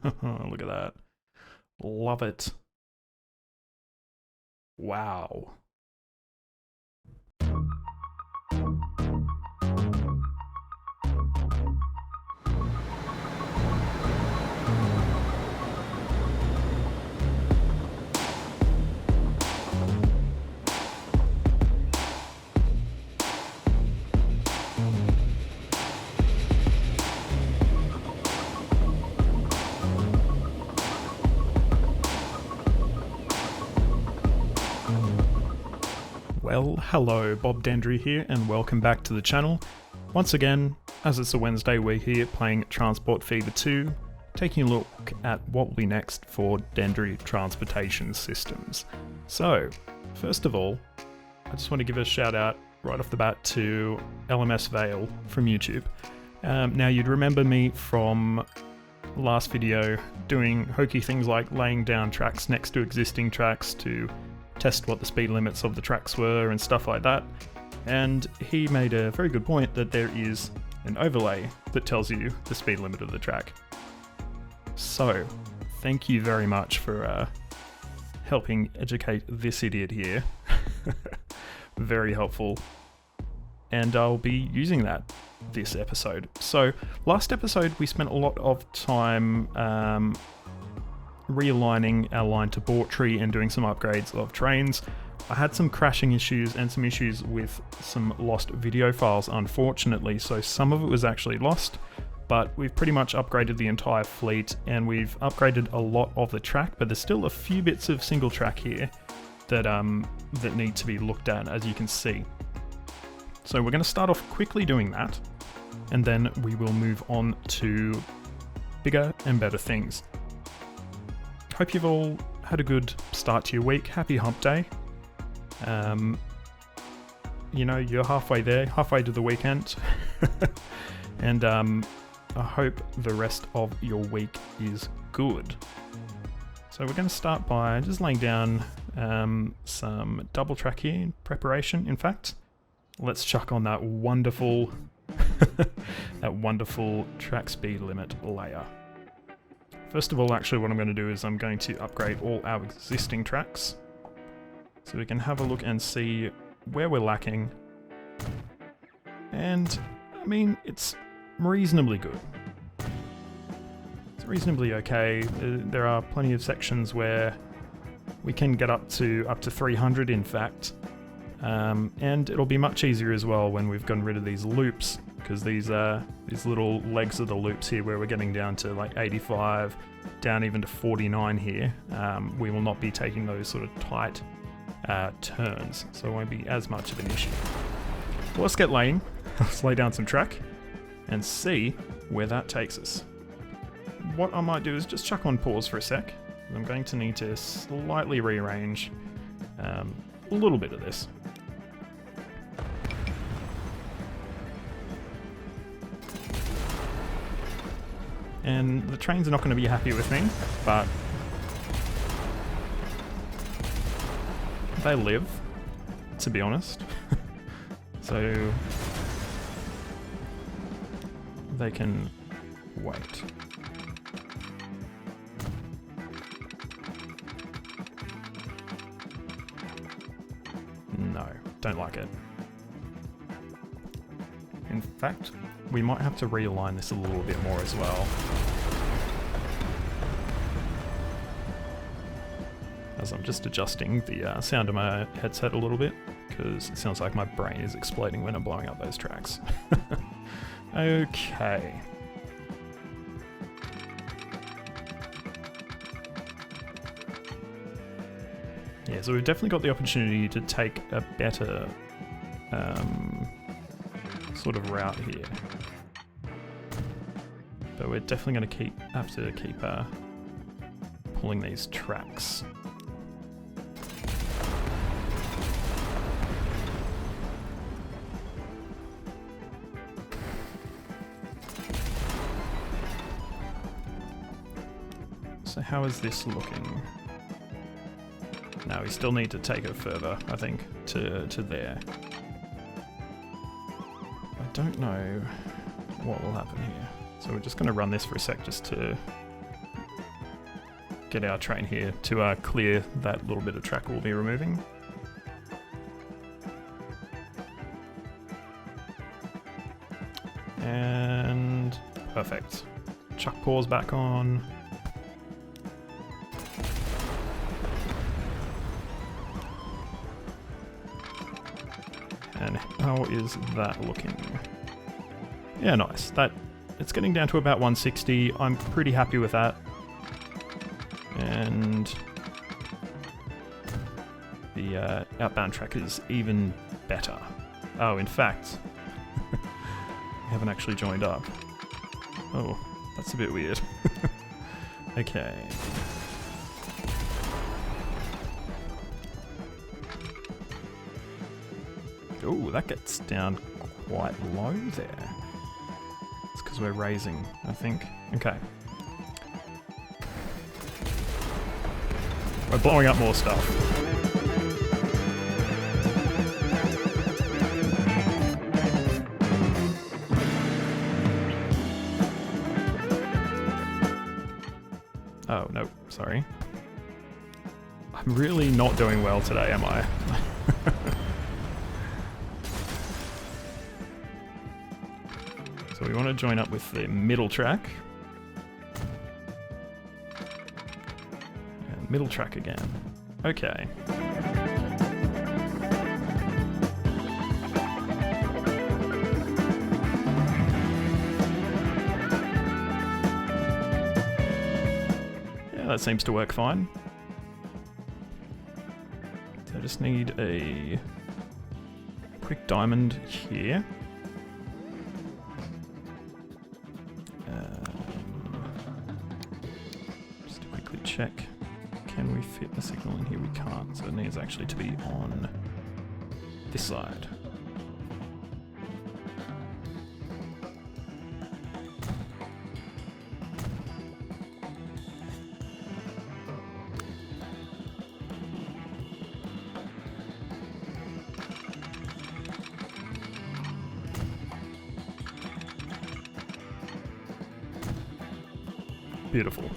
Look at that. Love it. Wow. Well, hello, Bob Dendry here, and welcome back to the channel. Once again, as it's a Wednesday, we're here playing Transport Fever 2, taking a look at what will be next for Dendry Transportation Systems. So, first of all, I just want to give a shout out right off the bat to LMS Vale from YouTube. Now, you'd remember me from last video doing hokey things like laying down tracks next to existing tracks to test what the speed limits of the tracks were and stuff like that, and he made a very good point that there is an overlay that tells you the speed limit of the track. So, thank you very much for helping educate this idiot here. Very helpful. And I'll be using that this episode. So, last episode we spent a lot of time realigning our line to Bawtry and doing some upgrades of trains. I had some crashing issues and some issues with some lost video files, unfortunately, so some of it was actually lost, but we've pretty much upgraded the entire fleet and we've upgraded a lot of the track, but there's still a few bits of single track here that that need to be looked at, as you can see. So we're going to start off quickly doing that, and then we will move on to bigger and better things. Hope you've all had a good start to your week. Happy hump day. You know, you're halfway there, halfway to the weekend. And I hope the rest of your week is good. So we're going to start by just laying down some double track here in preparation. In fact, let's chuck on that wonderful track speed limit layer. First of all, actually, what I'm going to do is I'm going to upgrade all our existing tracks so we can have a look and see where we're lacking. And, I mean, it's reasonably good. It's reasonably okay. There are plenty of sections where we can get up to 300, in fact. And it'll be much easier as well when we've gotten rid of these loops, because these little legs of the loops here where we're getting down to like 85, down even to 49 here, we will not be taking those sort of tight turns, so it won't be as much of an issue. Well, let's get laying. Let's lay down some track and see where that takes us. What I might do is just chuck on pause for a sec. I'm going to need to slightly rearrange a little bit of this. And the trains are not going to be happy with me, but they live, to be honest. So they can wait. No, don't like it. In fact, we might have to realign this a little bit more as well. As I'm just adjusting the sound of my headset a little bit, because it sounds like my brain is exploding when I'm blowing up those tracks. Okay. Yeah, so we've definitely got the opportunity to take a better sort of route here. But we're definitely going to have to keep pulling these tracks. So how is this looking? Now we still need to take it further, I think, to there. I don't know what will happen here. So we're just going to run this for a sec just to get our train here to clear that little bit of track we'll be removing. And perfect. Chuck pause back on. And how is that looking? Yeah, nice. It's getting down to about 160. I'm pretty happy with that. And the outbound track is even better. Oh, in fact, we haven't actually joined up. Oh, that's a bit weird. Okay. Oh, that gets down quite low there. It's because we're raising, I think. Okay. We're blowing up more stuff. Oh, no, sorry. I'm really not doing well today, am I? So we want to join up with the middle track. And middle track again. Okay. Yeah, that seems to work fine. So I just need a quick diamond here. Just to quickly check, can we fit the signal in here? We can't, so it needs actually to be on this side. Beautiful.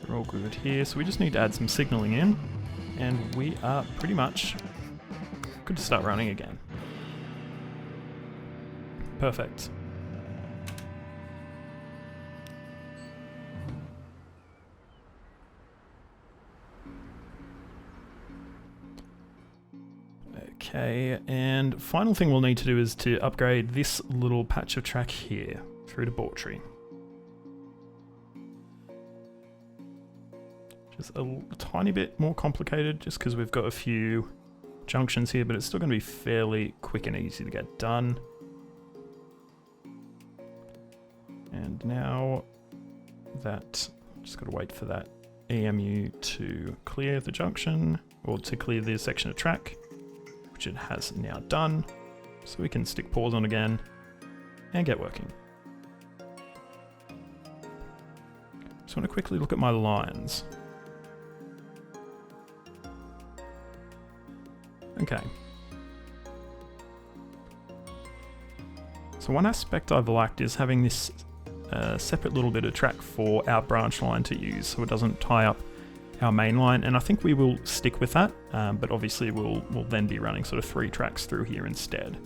We're all good here, so we just need to add some signaling in, and we are pretty much good to start running again. Perfect. Okay, and final thing we'll need to do is to upgrade this little patch of track here through to Bawtry. Just a tiny bit more complicated just because we've got a few junctions here, but it's still going to be fairly quick and easy to get done. And now that, just got to wait for that EMU to clear the junction, or to clear the section of track, which it has now done. So we can stick pause on again and get working. Just want to quickly look at my lines. Okay. So one aspect I've liked is having this separate little bit of track for our branch line to use, so it doesn't tie up our main line, and I think we will stick with that, but obviously we'll then be running sort of 3 tracks through here instead.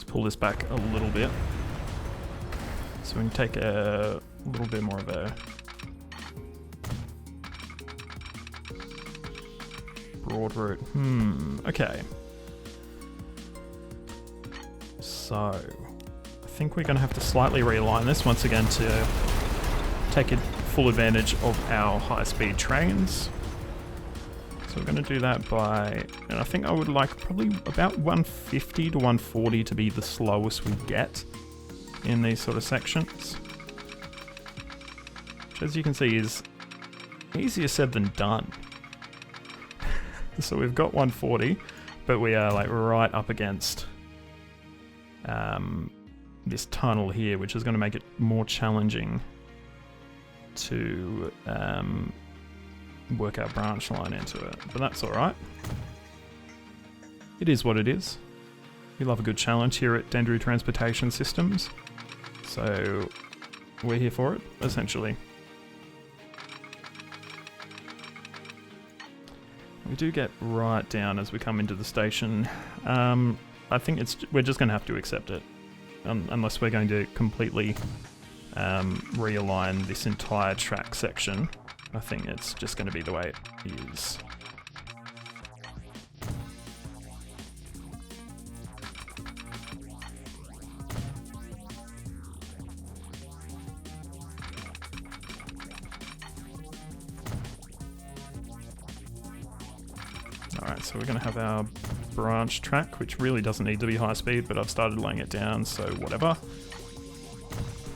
Pull this back a little bit so we can take a little bit more of a broad route. Okay. So I think we're going to have to slightly realign this once again to take full advantage of our high-speed trains. So we're going to do that by, and I think I would like probably about 150 to 140 to be the slowest we get in these sort of sections. Which, as you can see, is easier said than done. So we've got 140, but we are like right up against this tunnel here, which is going to make it more challenging to work our branch line into it. But that's alright. It is what it is. We love a good challenge here at Dendru Transportation Systems. So we're here for it, essentially. We do get right down as we come into the station. I think we're just going to have to accept it. Unless we're going to completely realign this entire track section. I think it's just going to be the way it is. Alright, so we're going to have our branch track, which really doesn't need to be high speed, but I've started laying it down, so whatever.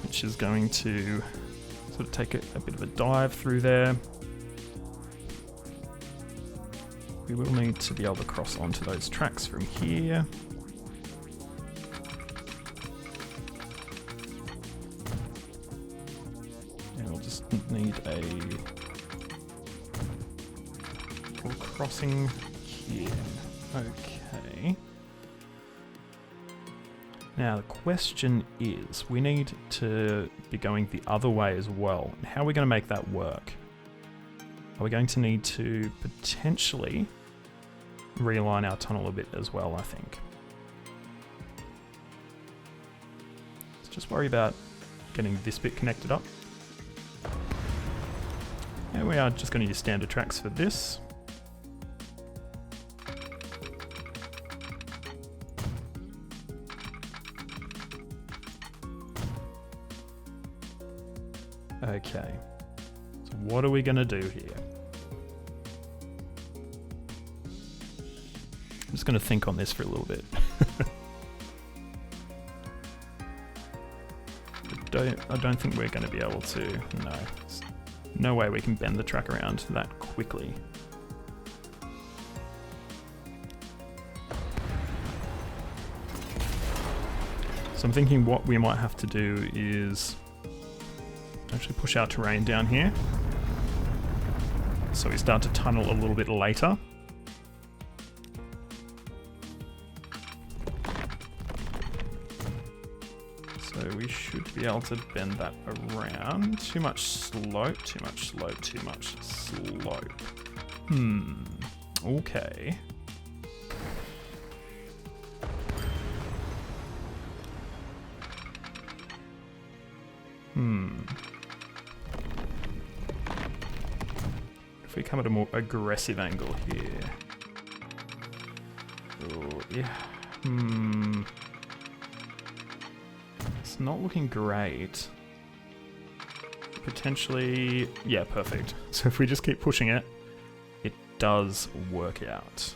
Which is going to sort of take a bit of a dive through there. We will need to be able to cross onto those tracks from here. And we'll just need a little crossing here. Okay. Now the question is, we need to be going the other way as well. How are we going to make that work? Are we going to need to potentially realign our tunnel a bit as well, I think. Let's just worry about getting this bit connected up. And we are just going to use standard tracks for this. Okay, so what are we going to do here? I'm just going to think on this for a little bit. I don't think we're going to be able to, no. There's no way we can bend the track around that quickly. So I'm thinking what we might have to do is actually push our terrain down here. So we start to tunnel a little bit later. So we should be able to bend that around. Too much slope, too much slope, too much slope. Okay. If we come at a more aggressive angle here. Oh, yeah. It's not looking great. Potentially, yeah, perfect. So if we just keep pushing it, it does work out.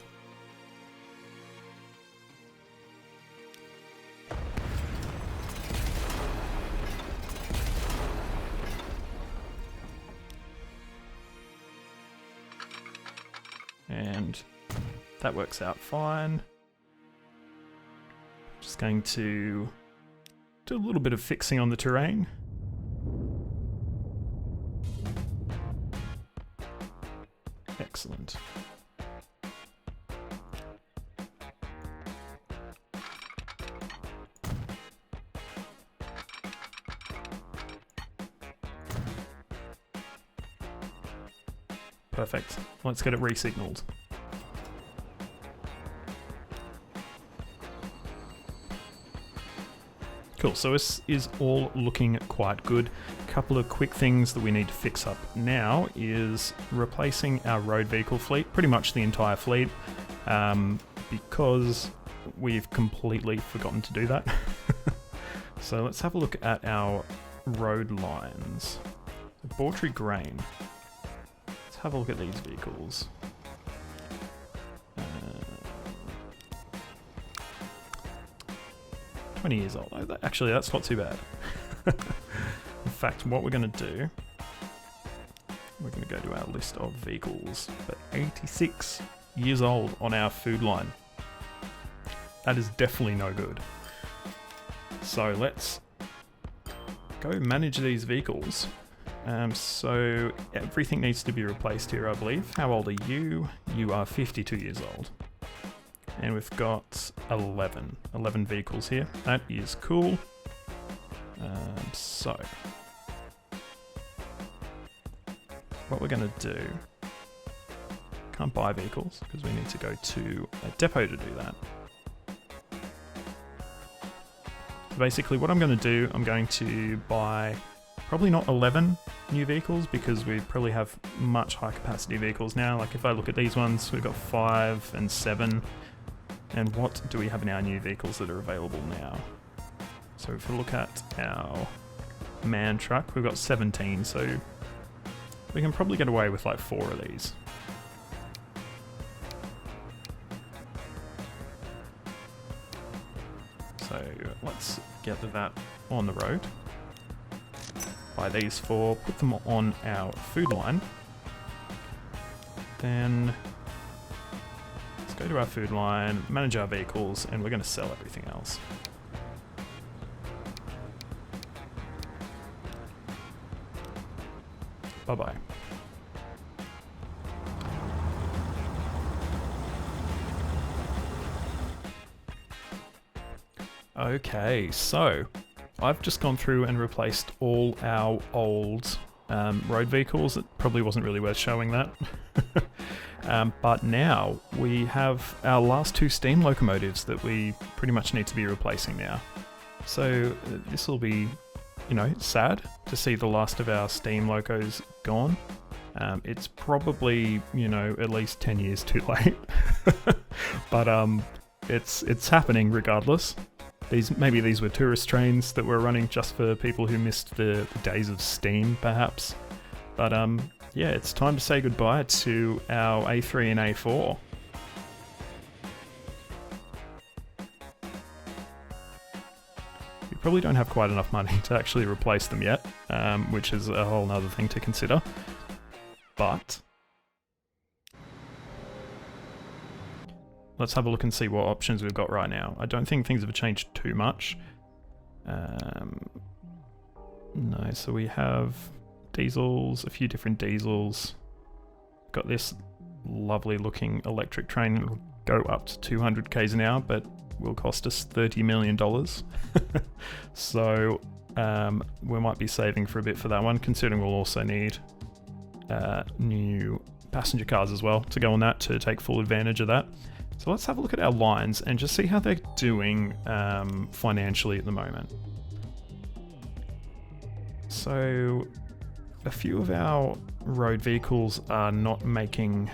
And that works out fine. Just going to do a little bit of fixing on the terrain. Excellent. Perfect. Let's get it re-signaled. Cool, so this is all looking quite good. A couple of quick things that we need to fix up now is replacing our road vehicle fleet, pretty much the entire fleet, because we've completely forgotten to do that. So let's have a look at our road lines. So Bawtry Grain. Let's have a look at these vehicles. 20 years old. Actually, that's not too bad. In fact, what we're going to do, we're going to go to our list of vehicles. But 86 years old on our food line. That is definitely no good. So let's go manage these vehicles. So everything needs to be replaced here, I believe. How old are you? You are 52 years old. And we've got 11 vehicles here. That is cool. So what we're going to do, can't buy vehicles because we need to go to a depot to do that. Basically what I'm going to do, I'm going to buy probably not 11 new vehicles because we probably have much higher capacity vehicles now. Like if I look at these ones, we've got 5 and 7. And what do we have in our new vehicles that are available now? So if we look at our man truck, we've got 17, so we can probably get away with like 4 of these. So let's get that on the road. Buy these 4, put them on our food line. Then let's go to our food line, manage our vehicles, and we're going to sell everything else. Bye-bye. Okay, so I've just gone through and replaced all our old road vehicles. It probably wasn't really worth showing that. But now we have our last 2 steam locomotives that we pretty much need to be replacing now. So this will be, you know, sad to see the last of our steam locos gone. It's probably, you know, at least 10 years too late. But it's happening regardless. Maybe these were tourist trains that were running just for people who missed the days of steam, perhaps. But yeah, it's time to say goodbye to our A3 and A4. We probably don't have quite enough money to actually replace them yet, which is a whole nother thing to consider. But let's have a look and see what options we've got right now. I don't think things have changed too much. No, so we have diesels, a few different diesels. Got this lovely looking electric train. It'll go up to 200 k's an hour, but will cost us $30 million. So we might be saving for a bit for that one, considering we'll also need new passenger cars as well to go on that to take full advantage of that. So let's have a look at our lines and just see how they're doing financially at the moment. So a few of our road vehicles are not making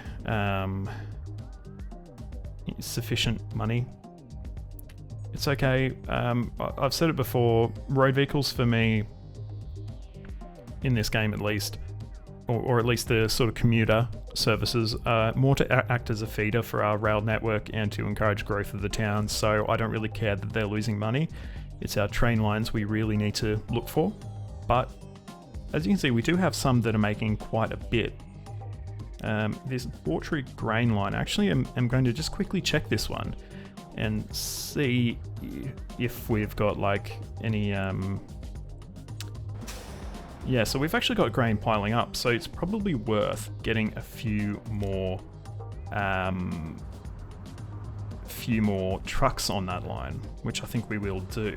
sufficient money. It's okay. I've said it before, road vehicles for me, in this game at least, or at least the sort of commuter services, more to act as a feeder for our rail network and to encourage growth of the town, so I don't really care that they're losing money. It's our train lines we really need to look for. But as you can see, we do have some that are making quite a bit. This Bawtry grain line, actually I'm going to just quickly check this one and see if we've got like any yeah, so we've actually got grain piling up, so it's probably worth getting a few more trucks on that line, which I think we will do.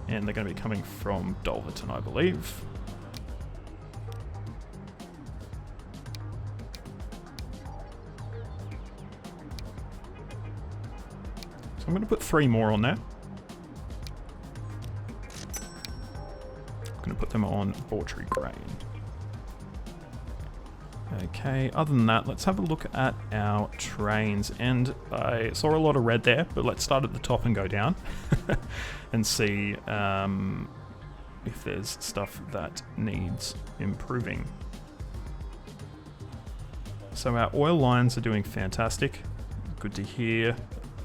And they're going to be coming from Dolverton, I believe. So I'm going to put 3 more on there. I'm going to put them on Bawtry grain. Okay, other than that, let's have a look at our trains. And I saw a lot of red there, but let's start at the top and go down and see if there's stuff that needs improving. So our oil lines are doing fantastic. Good to hear.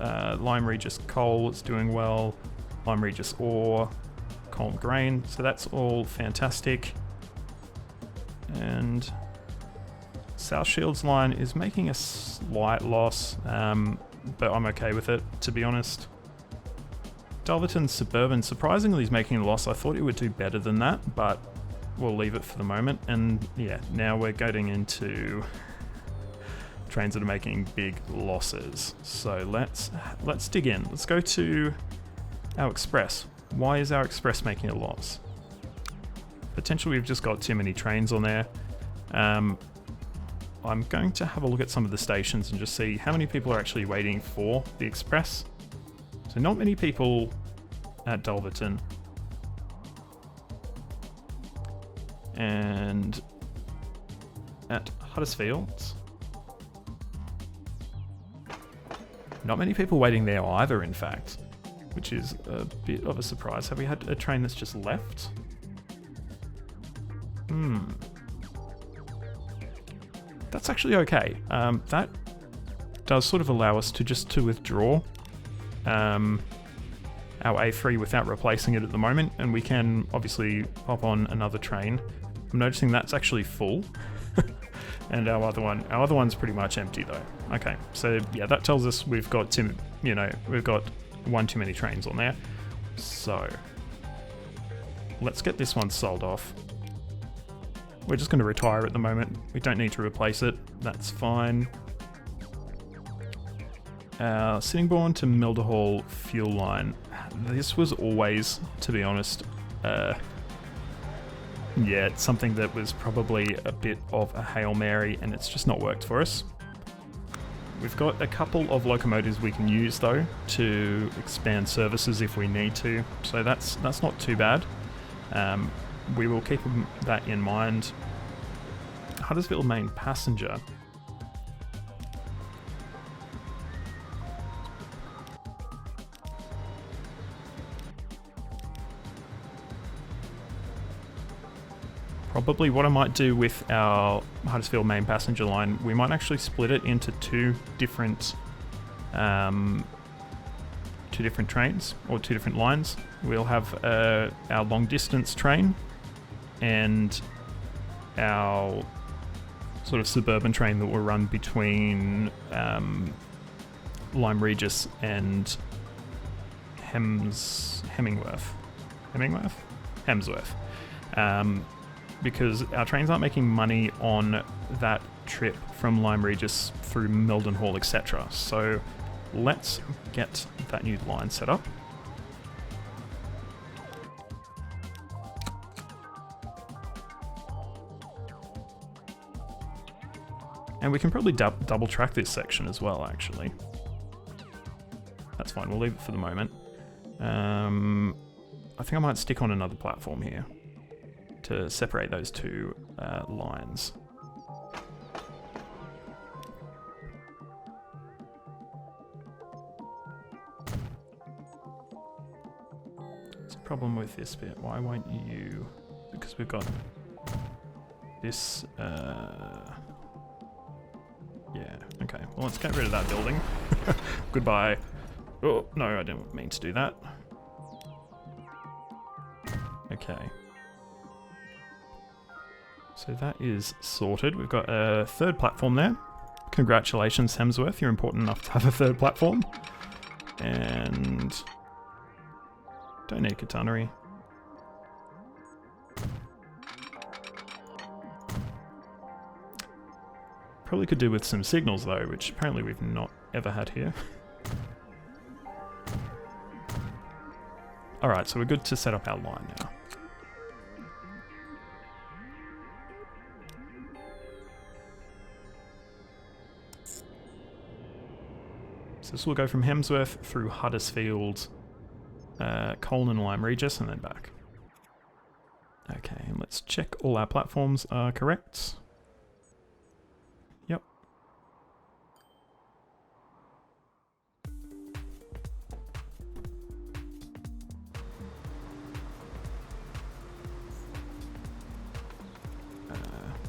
Lyme Regis coal is doing well. Lyme Regis ore. Colne grain, so that's all fantastic. And South Shields line is making a slight loss, but I'm okay with it, to be honest. Dulverton Suburban, surprisingly, is making a loss. I thought it would do better than that, but we'll leave it for the moment. And yeah, now we're getting into trains that are making big losses. So let's dig in. Let's go to our Express. Why is our Express making a loss? Potentially we've just got too many trains on there. I'm going to have a look at some of the stations and just see how many people are actually waiting for the Express. So not many people at Dulverton. And at Huddersfield, not many people waiting there either, in fact, which is a bit of a surprise. Have we had a train that's just left? That's actually okay. That does sort of allow us to withdraw our A3 without replacing it at the moment, and we can obviously pop on another train. I'm noticing that's actually full, and our other one's pretty much empty though. Okay, so yeah, that tells us we've got one too many trains on there. So let's get this one sold off. We're just going to retire at the moment. We don't need to replace it. That's fine. Sittingbourne to Milderhall fuel line. This was always, to be honest, yeah, it's something that was probably a bit of a Hail Mary, and it's just not worked for us. We've got a couple of locomotives we can use though to expand services if we need to, so that's not too bad. We will keep that in mind. Huddersfield main passenger. Probably what I might do with our Huddersfield main passenger line, we might actually split it into two different trains, or two different lines. We'll have our long distance train and our sort of suburban train that will run between Lyme Regis and Hemsworth, because our trains aren't making money on that trip from Lyme Regis through Mildenhall, etc. So let's get that new line set up. And we can probably double track this section as well, actually. That's fine, we'll leave it for the moment. I think I might stick on another platform here to separate those two lines. There's a problem with this bit. Why won't you? Because we've got this. Yeah, okay. Well, let's get rid of that building. Goodbye. Oh, no, I didn't mean to do that. Okay. So that is sorted. We've got a third platform there. Congratulations, Hemsworth. You're important enough to have a third platform. And don't need catenary. Probably could do with some signals though, which apparently we've not ever had here. Alright, so we're good to set up our line now. So this will go from Hemsworth through Huddersfield, Colne and Lyme Regis, and then back. Okay, and let's check all our platforms are correct. Yep.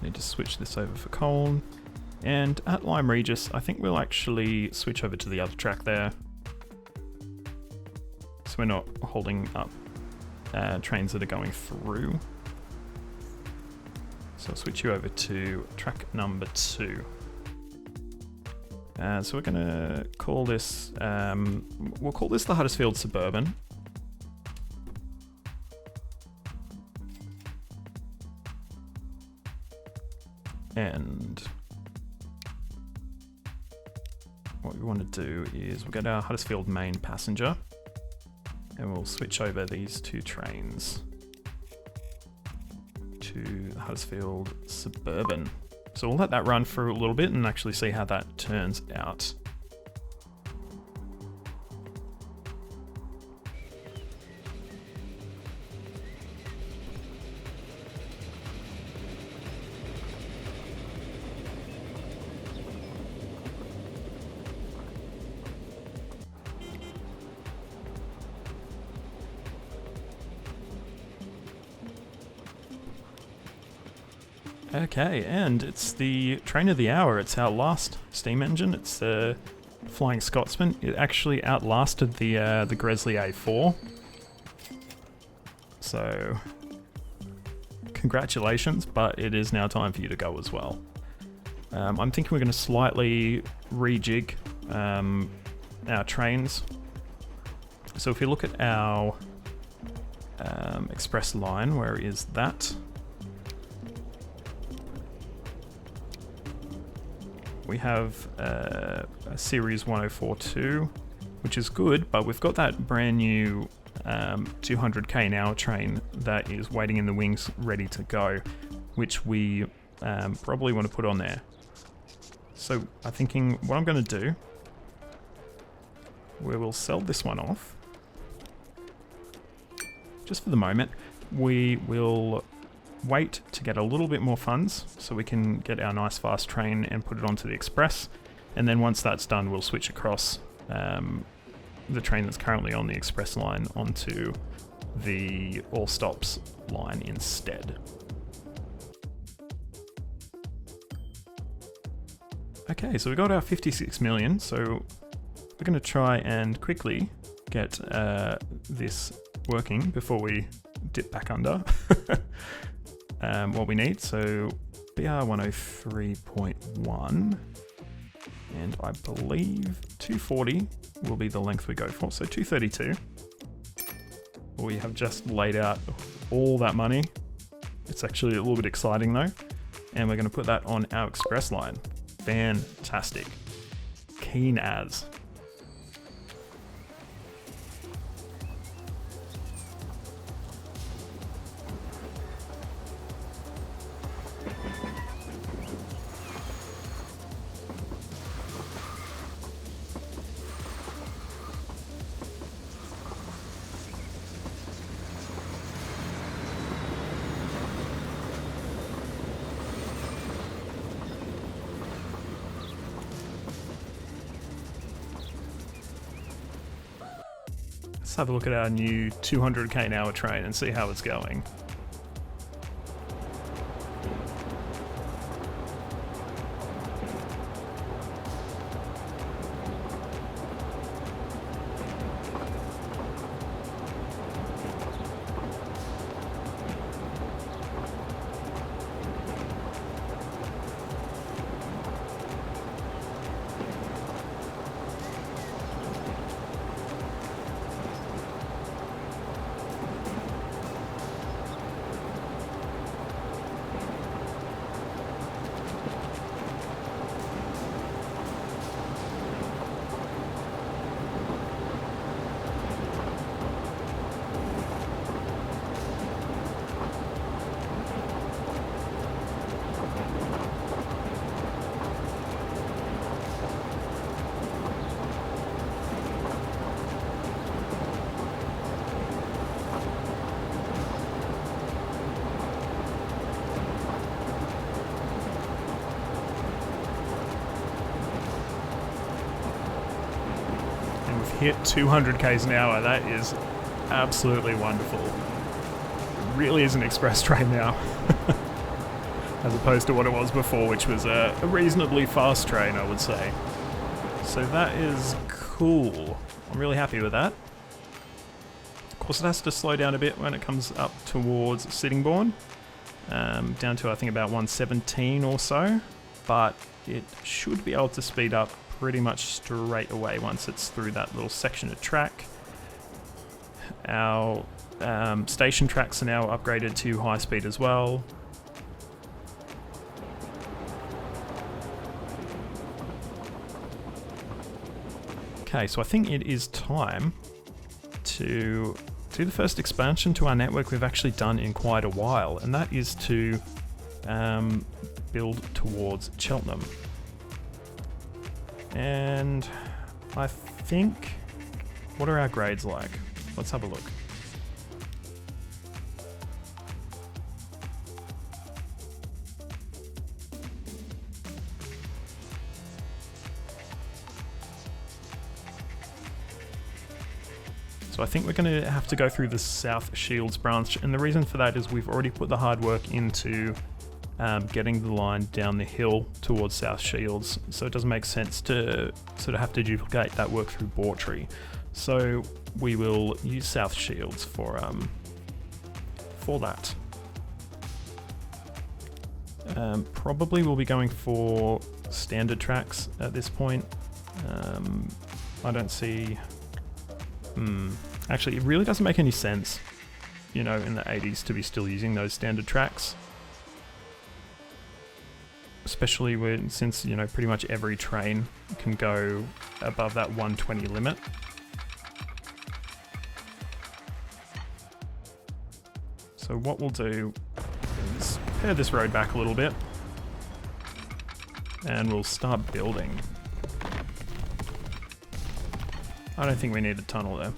Need to switch this over for Colne. And at Lyme Regis, I think we'll actually switch over to the other track there. So we're not holding up trains that are going through. So I'll switch you over to track number 2. So we're going to call this, we'll call this the Huddersfield Suburban. And what we want to do is we'll get our Huddersfield main passenger and we'll switch over these 2 trains to the Huddersfield Suburban. So we'll let that run for a little bit and actually see how that turns out. Okay, and it's the train of the hour. It's our last steam engine. It's the Flying Scotsman. It actually outlasted the Gresley A4. So, congratulations, but it is now time for you to go as well. I'm thinking we're going to slightly rejig our trains. So if you look at our express line, where is that? We have a Series 1042, which is good, but we've got that brand new 200k an hour train that is waiting in the wings ready to go, which we probably want to put on there. So I'm thinking what I'm going to do, we will sell this one off. Just for the moment, we will wait to get a little bit more funds so we can get our nice fast train and put it onto the express, and then once that's done we'll switch across the train that's currently on the express line onto the all stops line instead. Okay, so we got our 56 million, so we're going to try and quickly get this working before we dip back under. What we need, so BR 103.1, and I believe 240 will be the length we go for, so 232. We have just laid out all that money. It's actually a little bit exciting though, and we're going to put that on our express line. Fantastic. Keen as. Let's have a look at our new 200k an hour train and see how it's going. Hit 200 k's an hour. That is absolutely wonderful. It really is an express train now, as opposed to what it was before, which was a reasonably fast train, I would say. So that is cool. I'm really happy with that. Also, it has to slow down a bit when it comes up towards Sittingbourne, down to I think about 117 or so, but it should be able to speed up pretty much straight away once it's through that little section of track. Our station tracks are now upgraded to high speed as well. Okay, so I think it is time to do the first expansion to our network we've actually done in quite a while, and that is to build towards Cheltenham. And I think, what are our grades like? Let's have a look. So I think we're going to have to go through the South Shields branch, and the reason for that is we've already put the hard work into getting the line down the hill towards South Shields, so it doesn't make sense to sort of have to duplicate that work through Bawtry. So we will use South Shields for that. Probably we'll be going for standard tracks at this point. I don't see... Actually, it really doesn't make any sense, you know, in the 80s to be still using those standard tracks. Especially since, you know, pretty much every train can go above that 120 limit. So what we'll do is pare this road back a little bit, and we'll start building. I don't think we need a tunnel there.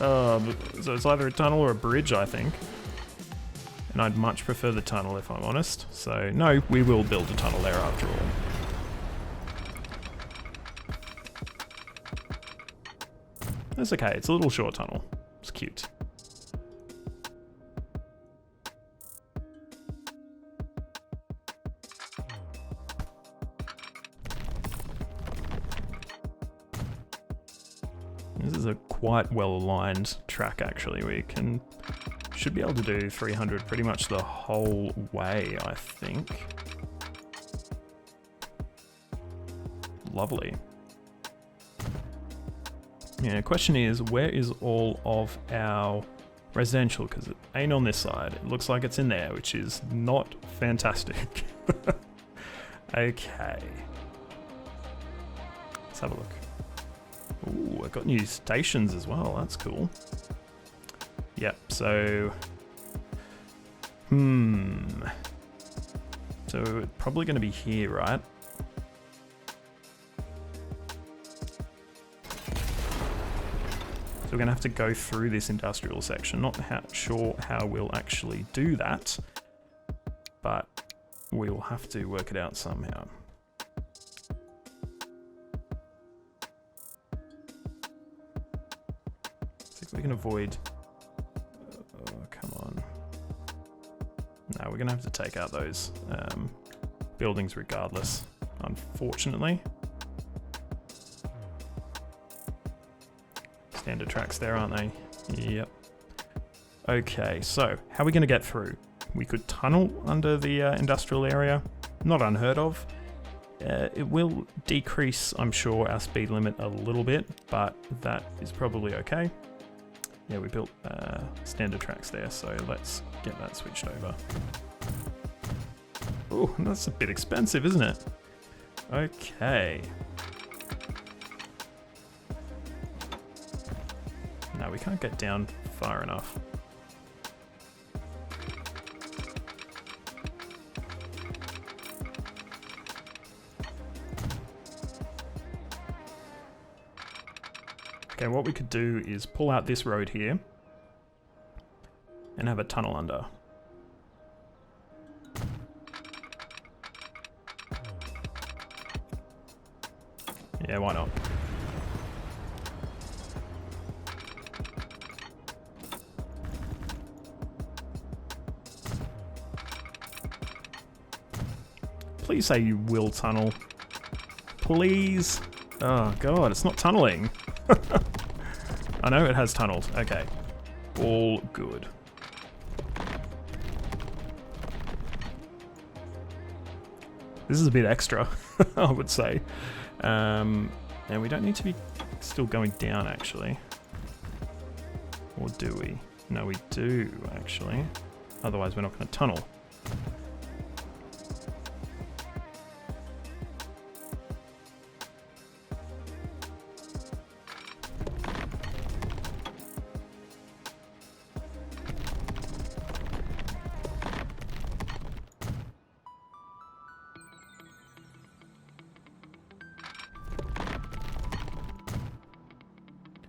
So it's either a tunnel or a bridge, I think. And I'd much prefer the tunnel if I'm honest. So no, we will build a tunnel there after all. That's okay, it's a little short tunnel. It's cute. This is a quite well-aligned track actually. We should be able to do 300 pretty much the whole way, I think. Lovely. Yeah, the question is, where is all of our residential? Because it ain't on this side. It looks like it's in there, which is not fantastic. Okay. Let's have a look. Ooh, I've got new stations as well. That's cool. Yep, so... So it's probably going to be here, right? So we're going to have to go through this industrial section. Not sure how we'll actually do that, but we'll have to work it out somehow. See if we can avoid... Oh, come on. No, we're going to have to take out those buildings regardless, unfortunately. Standard tracks there, aren't they? Yep. Okay, so how are we going to get through? We could tunnel under the industrial area. Not unheard of. It will decrease, I'm sure, our speed limit a little bit, but that is probably okay. Yeah, we built standard tracks there, so let's get that switched over. Oh, that's a bit expensive, isn't it? Okay. No, we can't get down far enough. Okay, what we could do is pull out this road here and have a tunnel under. Yeah, why not? Please say you will tunnel. Please. Oh god, it's not tunneling. I know it has tunnels. Okay. All good. This is a bit extra, I would say. And we don't need to be still going down, actually. Or do we? No, we do, actually. Otherwise, we're not going to tunnel.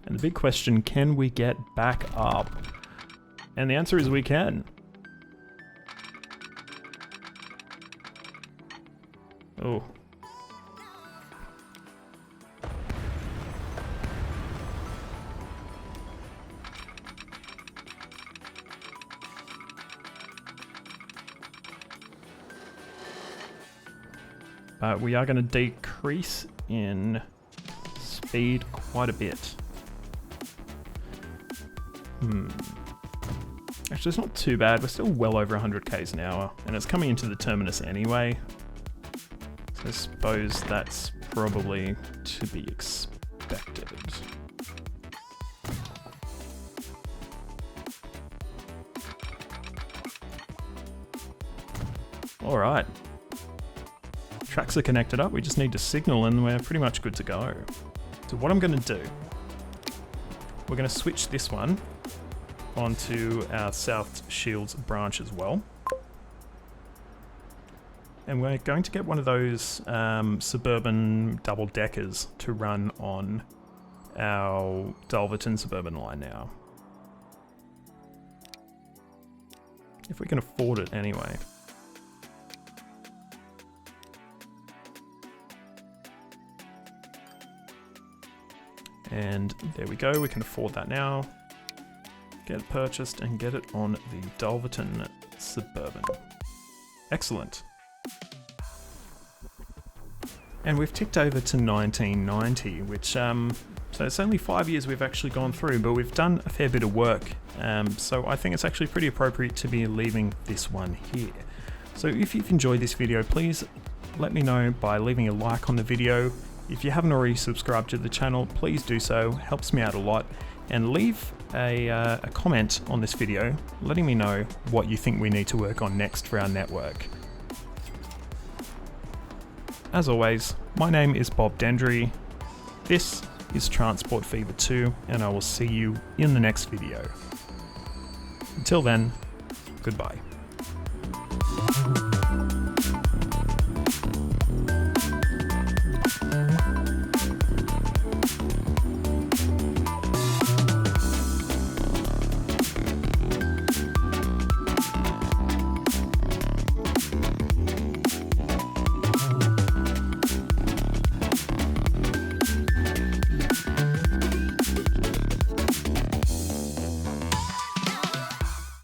And the big question, can we get back up? And the answer is we can. Oh. But we are going to decrease in speed quite a bit. Actually, it's not too bad. We're still well over 100 k's an hour, and it's coming into the terminus anyway. So I suppose that's probably to be expected. All right. Tracks are connected up. We just need to signal, and we're pretty much good to go. So what I'm going to do, we're going to switch this one onto our South Shields branch as well. And we're going to get one of those suburban double-deckers to run on our Dulverton suburban line now. If we can afford it anyway. And there we go, we can afford that now. Get it purchased and get it on the Dulverton Suburban. Excellent. And we've ticked over to 1990, which, so it's only 5 years we've actually gone through, but we've done a fair bit of work. So I think it's actually pretty appropriate to be leaving this one here. So if you've enjoyed this video, please let me know by leaving a like on the video. If you haven't already subscribed to the channel, please do so, helps me out a lot. And leave a comment on this video, letting me know what you think we need to work on next for our network. As always, my name is Bob Dendry, this is Transport Fever 2, and I will see you in the next video. Until then, goodbye.